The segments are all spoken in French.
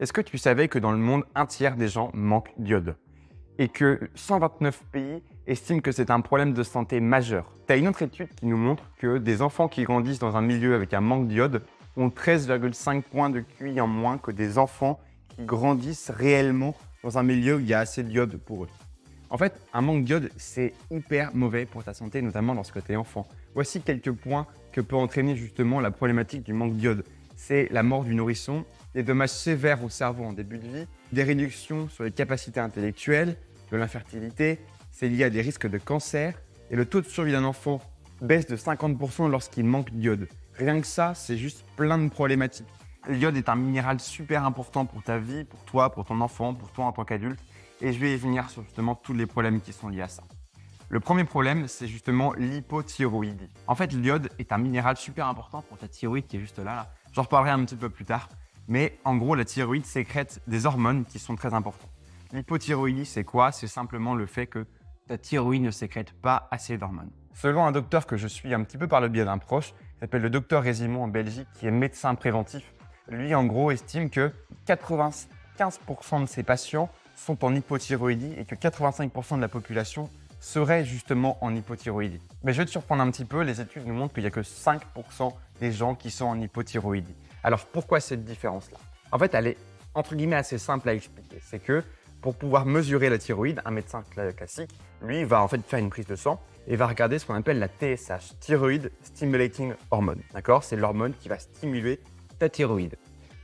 Est-ce que tu savais que dans le monde, un tiers des gens manquent d'iode et que 129 pays estiment que c'est un problème de santé majeur? Tu as une autre étude qui nous montre que des enfants qui grandissent dans un milieu avec un manque d'iode ont 13,5 points de QI en moins que des enfants qui grandissent réellement dans un milieu où il y a assez d'iode pour eux. En fait, un manque d'iode, c'est hyper mauvais pour ta santé, notamment lorsque tu es enfant. Voici quelques points que peut entraîner justement la problématique du manque d'iode. C'est la mort du nourrisson, des dommages sévères au cerveau en début de vie, des réductions sur les capacités intellectuelles, de l'infertilité, c'est lié à des risques de cancer et le taux de survie d'un enfant baisse de 50% lorsqu'il manque d'iode. Rien que ça, c'est juste plein de problématiques. L'iode est un minéral super important pour ta vie, pour toi, pour ton enfant, pour toi en tant qu'adulte. Et je vais y venir sur justement tous les problèmes qui sont liés à ça. Le premier problème, c'est justement l'hypothyroïdie. En fait, l'iode est un minéral super important pour ta thyroïde qui est juste là. J'en reparlerai un petit peu plus tard. Mais en gros, la thyroïde sécrète des hormones qui sont très importantes. L'hypothyroïdie, c'est quoi? C'est simplement le fait que ta thyroïde ne sécrète pas assez d'hormones. Selon un docteur que je suis un petit peu par le biais d'un proche, qui s'appelle le docteur Résimond en Belgique, qui est médecin préventif, lui, en gros, estime que 95% de ses patients sont en hypothyroïdie et que 85% de la population serait justement en hypothyroïdie. Mais je vais te surprendre un petit peu, les études nous montrent qu'il n'y a que 5% des gens qui sont en hypothyroïdie. Alors pourquoi cette différence-là? En fait, elle est entre guillemets assez simple à expliquer. C'est que pour pouvoir mesurer la thyroïde, un médecin classique, lui, va en fait faire une prise de sang et va regarder ce qu'on appelle la TSH, Thyroid Stimulating Hormone. D'accord? C'est l'hormone qui va stimuler ta thyroïde.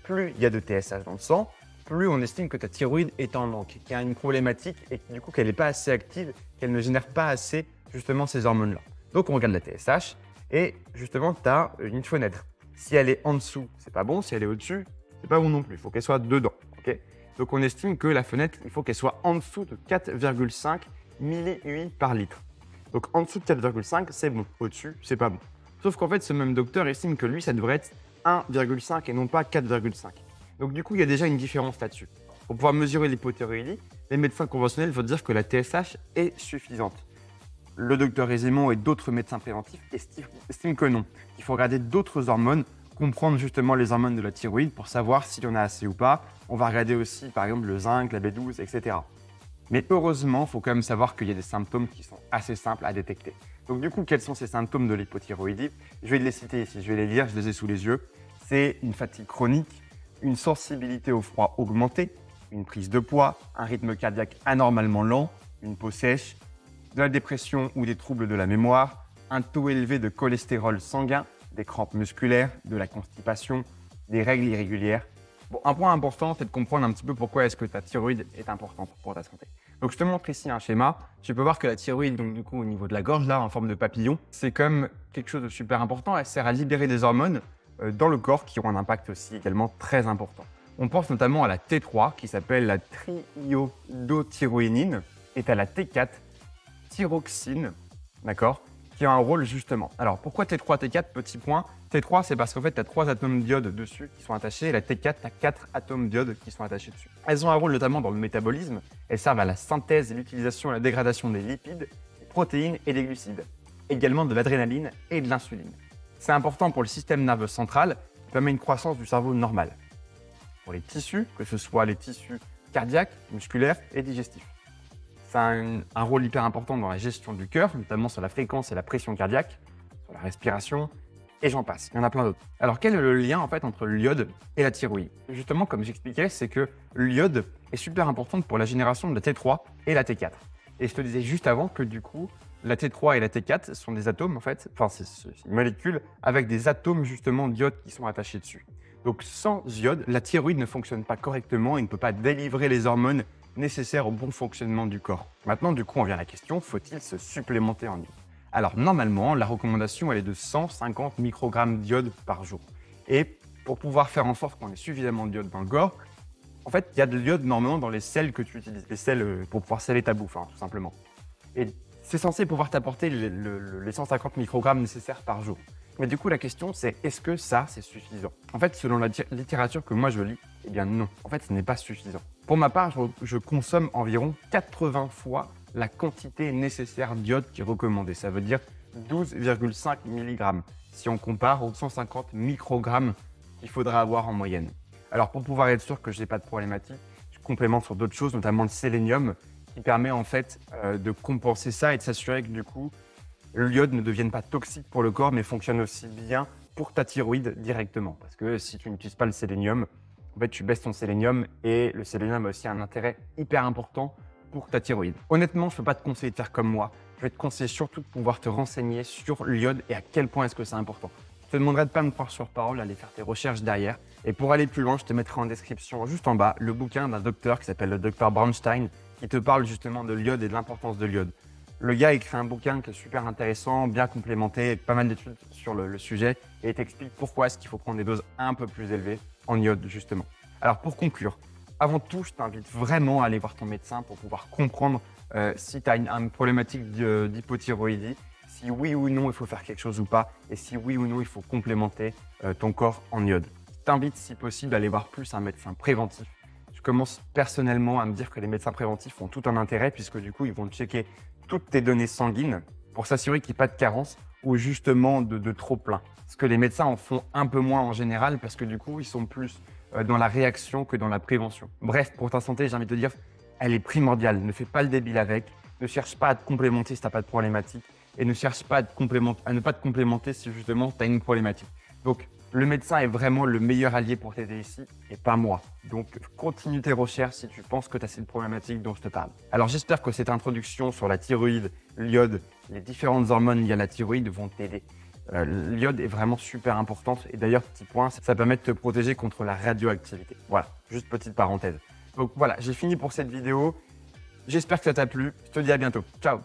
Plus il y a de TSH dans le sang, plus on estime que ta thyroïde est en manque, qu'il y a une problématique et du coup qu'elle n'est pas assez active, qu'elle ne génère pas assez justement ces hormones-là. Donc on regarde la TSH et justement tu as une fenêtre. Si elle est en dessous, c'est pas bon. Si elle est au-dessus, c'est pas bon non plus. Il faut qu'elle soit dedans. Okay, donc on estime que la fenêtre, il faut qu'elle soit en dessous de 4,5 millii par litre. Donc en dessous de 4,5, c'est bon. Au-dessus, c'est pas bon. Sauf qu'en fait, ce même docteur estime que lui, ça devrait être 1,5 et non pas 4,5. Donc du coup, il y a déjà une différence là-dessus. Pour pouvoir mesurer l'hypothyroïdie, les médecins conventionnels vont dire que la TSH est suffisante. Le docteur Résimond et d'autres médecins préventifs estiment que non. Il faut regarder d'autres hormones, comprendre justement les hormones de la thyroïde pour savoir s'il y en a assez ou pas. On va regarder aussi par exemple le zinc, la B12, etc. Mais heureusement, il faut quand même savoir qu'il y a des symptômes qui sont assez simples à détecter. Donc du coup, quels sont ces symptômes de l'hypothyroïdie? Je vais les citer ici, je vais les lire, je les ai sous les yeux. C'est une fatigue chronique, une sensibilité au froid augmentée, une prise de poids, un rythme cardiaque anormalement lent, une peau sèche, de la dépression ou des troubles de la mémoire, un taux élevé de cholestérol sanguin, des crampes musculaires, de la constipation, des règles irrégulières. Bon, un point important, c'est de comprendre un petit peu pourquoi est-ce que ta thyroïde est importante pour ta santé. Donc je te montre ici un schéma. Tu peux voir que la thyroïde, donc du coup au niveau de la gorge, là, en forme de papillon, c'est quand même quelque chose de super important. Elle sert à libérer des hormones dans le corps qui ont un impact aussi également très important. On pense notamment à la T3 qui s'appelle la triiodothyroïnine et à la T4, thyroxine, d'accord, qui a un rôle justement. Alors pourquoi T3, T4? Petit point. T3, c'est parce qu'en fait, tu as 3 atomes d'iode dessus qui sont attachés et la T4, tu as 4 atomes d'iode qui sont attachés dessus. Elles ont un rôle notamment dans le métabolisme. Elles servent à la synthèse et l'utilisation et la dégradation des lipides, des protéines et des glucides. Également de l'adrénaline et de l'insuline. C'est important pour le système nerveux central qui permet une croissance du cerveau normal. Pour les tissus, que ce soit les tissus cardiaques, musculaires et digestifs. Ça a un rôle hyper important dans la gestion du cœur, notamment sur la fréquence et la pression cardiaque, sur la respiration, et j'en passe. Il y en a plein d'autres. Alors, quel est le lien en fait entre l'iode et la thyroïde? Justement, comme j'expliquais, c'est que l'iode est super importante pour la génération de la T3 et la T4. Et je te disais juste avant que du coup, la T3 et la T4 sont des atomes en fait, enfin c'est une molécule avec des atomes justement d'iode qui sont attachés dessus. Donc sans iode, la thyroïde ne fonctionne pas correctement et ne peut pas délivrer les hormones nécessaires au bon fonctionnement du corps. Maintenant, du coup, on vient à la question, faut-il se supplémenter en iode? Alors, normalement, la recommandation, elle est de 150 microgrammes d'iode par jour. Et pour pouvoir faire en sorte qu'on ait suffisamment d'iode dans le corps, en fait, il y a de l'iode normalement dans les sels que tu utilises, les sels pour pouvoir sceller ta bouffe, hein, tout simplement. Et c'est censé pouvoir t'apporter les 150 microgrammes nécessaires par jour. Mais du coup, la question, c'est est-ce que ça, c'est suffisant? En fait, selon la littérature que moi je lis, eh bien non. En fait, ce n'est pas suffisant. Pour ma part, je consomme environ 80 fois la quantité nécessaire d'iode qui est recommandée. Ça veut dire 12,5 mg si on compare aux 150 microgrammes qu'il faudra avoir en moyenne. Alors pour pouvoir être sûr que je n'ai pas de problématique, je complémente sur d'autres choses, notamment le sélénium, qui permet en fait de compenser ça et de s'assurer que du coup, l'iode ne devienne pas toxique pour le corps, mais fonctionne aussi bien pour ta thyroïde directement. Parce que si tu n'utilises pas le sélénium, en fait, tu baisses ton sélénium et le sélénium a aussi un intérêt hyper important pour ta thyroïde. Honnêtement, je ne peux pas te conseiller de faire comme moi. Je vais te conseiller surtout de pouvoir te renseigner sur l'iode et à quel point est-ce que c'est important. Je te demanderai de ne pas me croire sur parole, d'aller faire tes recherches derrière. Et pour aller plus loin, je te mettrai en description, juste en bas, le bouquin d'un docteur qui s'appelle le docteur Brownstein, qui te parle justement de l'iode et de l'importance de l'iode. Le gars a écrit un bouquin qui est super intéressant, bien complémenté, avec pas mal d'études sur le sujet, et il t'explique pourquoi est-ce qu'il faut prendre des doses un peu plus élevées en iode, justement. Alors pour conclure, avant tout, je t'invite vraiment à aller voir ton médecin pour pouvoir comprendre si tu as une problématique d'hypothyroïdie, si oui ou non il faut faire quelque chose ou pas, et si oui ou non il faut complémenter ton corps en iode. Je t'invite si possible à aller voir plus un médecin préventif. Je commence personnellement à me dire que les médecins préventifs ont tout un intérêt puisque du coup ils vont checker toutes tes données sanguines pour s'assurer qu'il n'y ait pas de carence ou justement de trop plein. Ce que les médecins en font un peu moins en général parce que du coup ils sont plus dans la réaction que dans la prévention. Bref, pour ta santé, j'ai envie de te dire, elle est primordiale. Ne fais pas le débile avec, ne cherche pas à te complémenter si tu n'as pas de problématique et ne cherche pas à ne pas te complémenter si justement tu as une problématique. Donc, le médecin est vraiment le meilleur allié pour t'aider ici et pas moi. Donc, continue tes recherches si tu penses que tu as cette problématique dont je te parle. Alors, j'espère que cette introduction sur la thyroïde, l'iode, les différentes hormones liées à la thyroïde vont t'aider. L'iode est vraiment super importante et d'ailleurs, petit point, ça permet de te protéger contre la radioactivité. Voilà, juste petite parenthèse. Donc voilà, j'ai fini pour cette vidéo. J'espère que ça t'a plu. Je te dis à bientôt. Ciao!